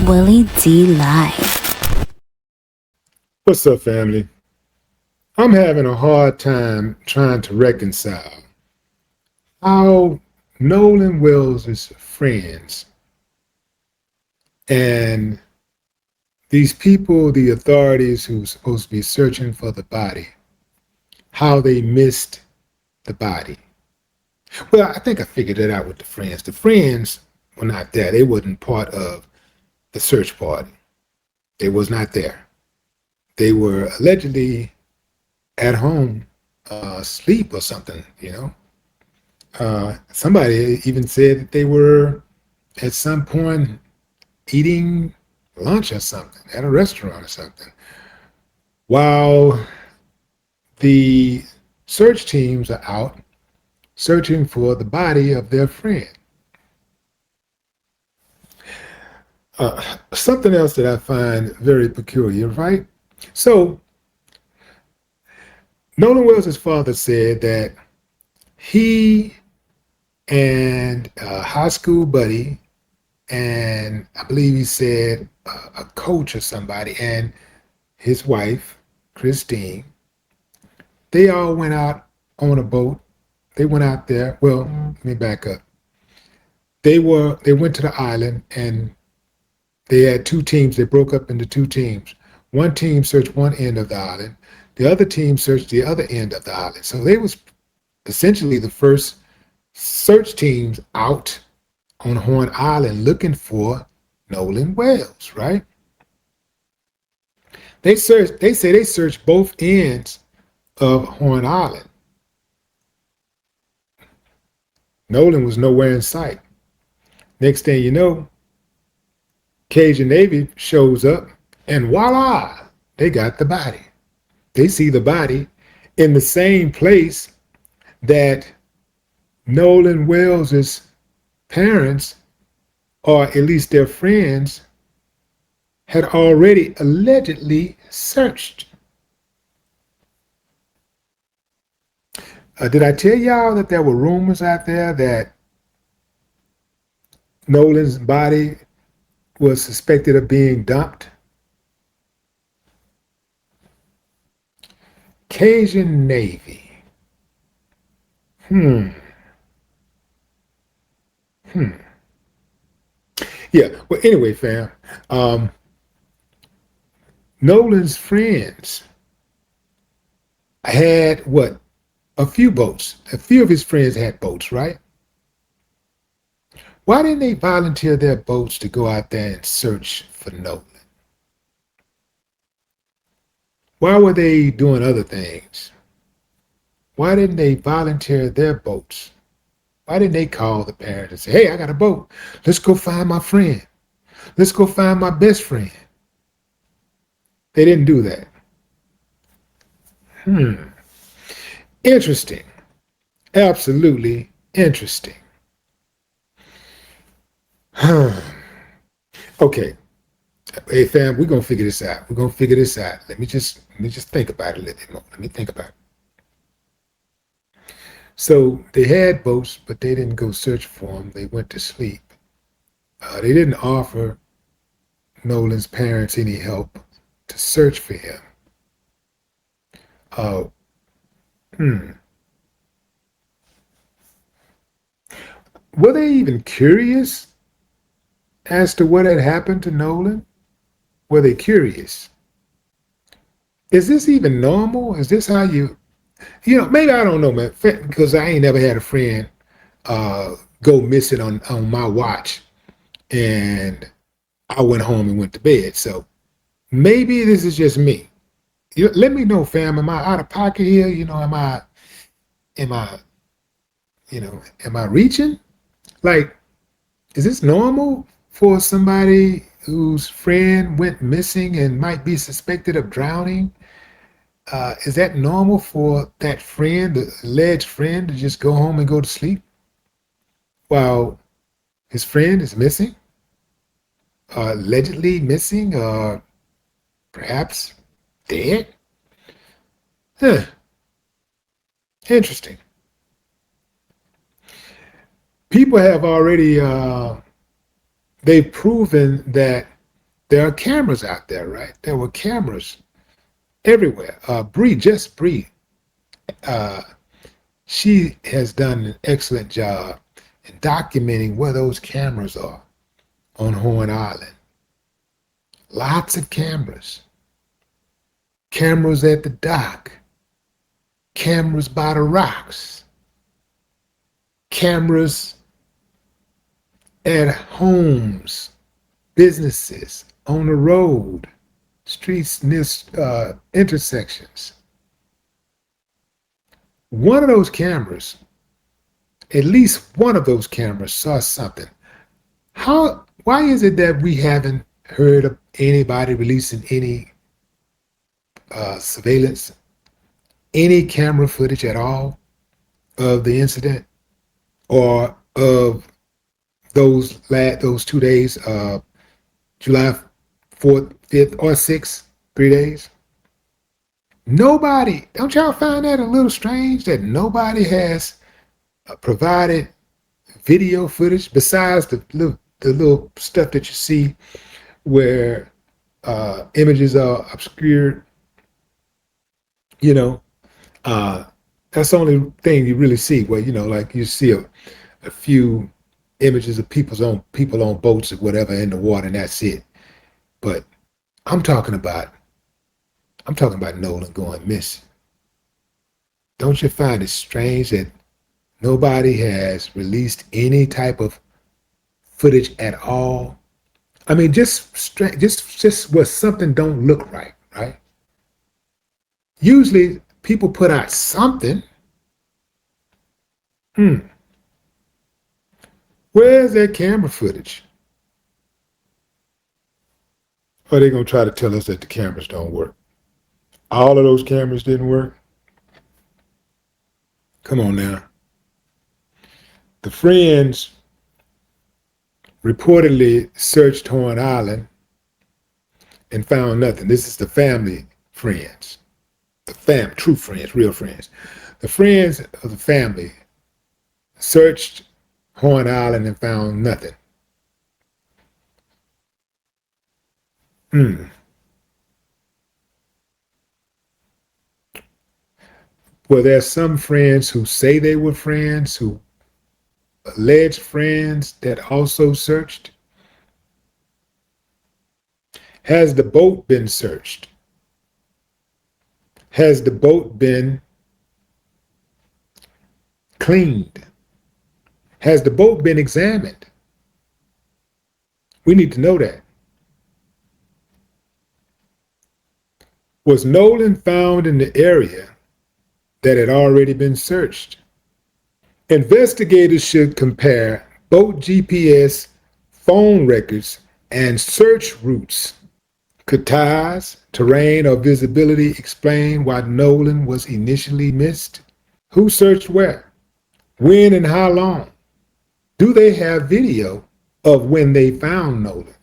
Willie D. Live. What's up, family? I'm having a hard time trying to reconcile how Nolan Wells' friends and these people, the authorities who's supposed to be searching for the body, how they missed the body. Well, I think I figured it out with the friends. The friends were not there. They wasn't part of the search party. They was not there. They were allegedly at home, asleep or something. Somebody even said that they were at some point eating lunch or something at a restaurant or something, while the search teams are out searching for the body of their friend. Something else that I find very peculiar, right? So, Nolan Wells' father said that he and a high school buddy, and I believe he said a coach or somebody, and his wife, Christine, they all went out on a boat. They went out there. Well, let me back up. They went to the island, and they had two teams. They broke up into two teams. One team searched one end of the island. The other team searched the other end of the island. So they was essentially the first search teams out on Horn Island looking for Nolan Wells, right? They say they searched both ends of Horn Island. Nolan was nowhere in sight. Next thing you know, Cajun Navy shows up, and voila, they got the body. They see the body in the same place that Nolan Wells' parents, or at least their friends, had already allegedly searched. Did I tell y'all that there were rumors out there that Nolan's body was suspected of being dumped? Cajun Navy. Hmm. Yeah. Well, anyway, fam. Um, Nolan's friends had what? A few boats. A few of his friends had boats, right? Why didn't they volunteer their boats to go out there and search for Nolan? Why were they doing other things? Why didn't they volunteer their boats? Why didn't they call the parents and say, hey, I got a boat. Let's go find my friend. Let's go find my best friend. They didn't do that. Interesting. Absolutely interesting. Okay. Hey fam, we're gonna figure this out. We're gonna figure this out. Let me just think about it a little bit more. Let me think about it. So they had boats, but they didn't go search for them. They went to sleep. They didn't offer Nolan's parents any help to search for him. Uh, hmm. Were they even curious as to what had happened to Nolan? Were they curious? Is this even normal? Is this how maybe I don't know, man, because I ain't never had a friend go missing on my watch and I went home and went to bed. So maybe this is just me. Let me know, fam. Am I out of pocket here? Am I, am I reaching? Like, is this normal for somebody whose friend went missing and might be suspected of drowning? Is that normal for that friend, the alleged friend, to just go home and go to sleep while his friend is missing? Allegedly missing, or perhaps dead? Huh. Interesting. People have already, they've proven that there are cameras out there, right? There were cameras everywhere. Bree, uh, she has done an excellent job in documenting where those cameras are on Horn Island. Lots of cameras. Cameras at the dock. Cameras by the rocks. Cameras at homes, businesses, on the road, streets near intersections. One of those cameras, at least one of those cameras saw something. Why is it that we haven't heard of anybody releasing any surveillance, any camera footage at all of the incident or of those 2 days, July 4th, 5th, or 6th, 3 days? Nobody. Don't y'all find that a little strange that nobody has provided video footage besides the little stuff that you see where images are obscured? You know, that's the only thing you really see where, like you see a few images of people on boats or whatever in the water, and that's it. But I'm talking about Nolan going missing. Don't you find it strange that nobody has released any type of footage at all? I mean, just where something don't look right, right? Usually people put out something. Where's that camera footage? Or are they going to try to tell us that the cameras don't work? All of those cameras didn't work? Come on now. The friends reportedly searched Horn Island and found nothing. This is the family friends. True friends, real friends. The friends of the family searched Horn Island and found nothing. Well, there's some friends who say they were friends, who alleged friends that also searched. Has the boat been searched? Has the boat been cleaned? Has the boat been examined? We need to know that. Was Nolan found in the area that had already been searched? Investigators should compare boat GPS, phone records, and search routes. Could tides, terrain, or visibility explain why Nolan was initially missed? Who searched where? When and how long? Do they have video of when they found Nolan?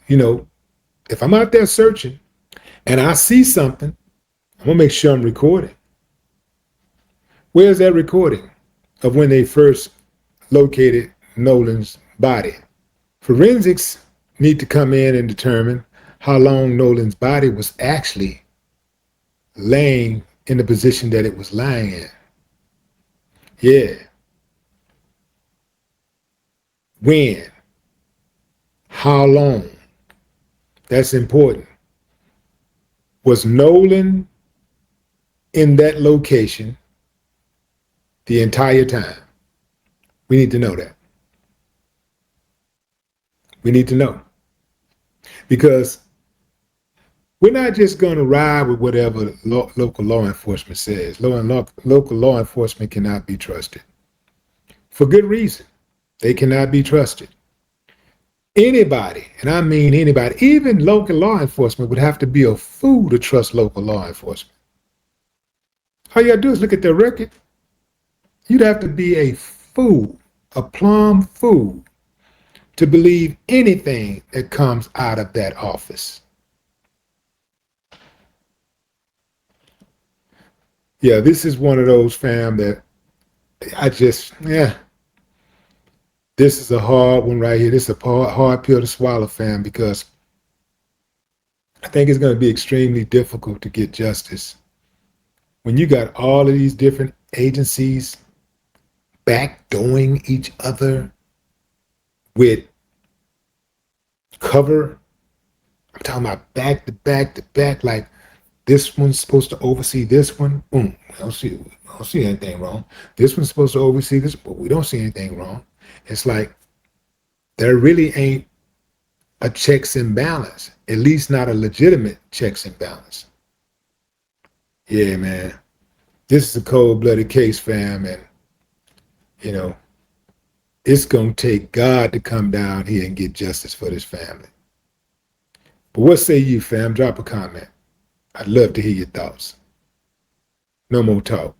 If I'm out there searching and I see something, I'm going to make sure I'm recording. Where's that recording of when they first located Nolan's body? Forensics need to come in and determine how long Nolan's body was actually laying in the position that it was lying in. Yeah. When? How long? That's important. Was Nolan in that location the entire time? We need to know that. We need to know. Because we're not just going to ride with whatever local law enforcement says. Local law enforcement cannot be trusted. For good reason. They cannot be trusted. Anybody, and I mean anybody, even local law enforcement would have to be a fool to trust local law enforcement. All you got to do is look at their record. You'd have to be a fool, a plumb fool, to believe anything that comes out of that office. Yeah, this is one of those, fam, that this is a hard one right here. This is a hard pill to swallow, fam, because I think it's going to be extremely difficult to get justice when you got all of these different agencies backdoing each other with cover. I'm talking about back to back to back, like this one's supposed to oversee this one. Boom. We don't see anything wrong. This one's supposed to oversee this, but we don't see anything wrong. It's like there really ain't a checks and balance, at least not a legitimate checks and balance. Yeah, man. This is a cold-blooded case, fam, and you know, it's gonna take God to come down here and get justice for this family. But what say you, fam? Drop a comment. I'd love to hear your thoughts. No more talk.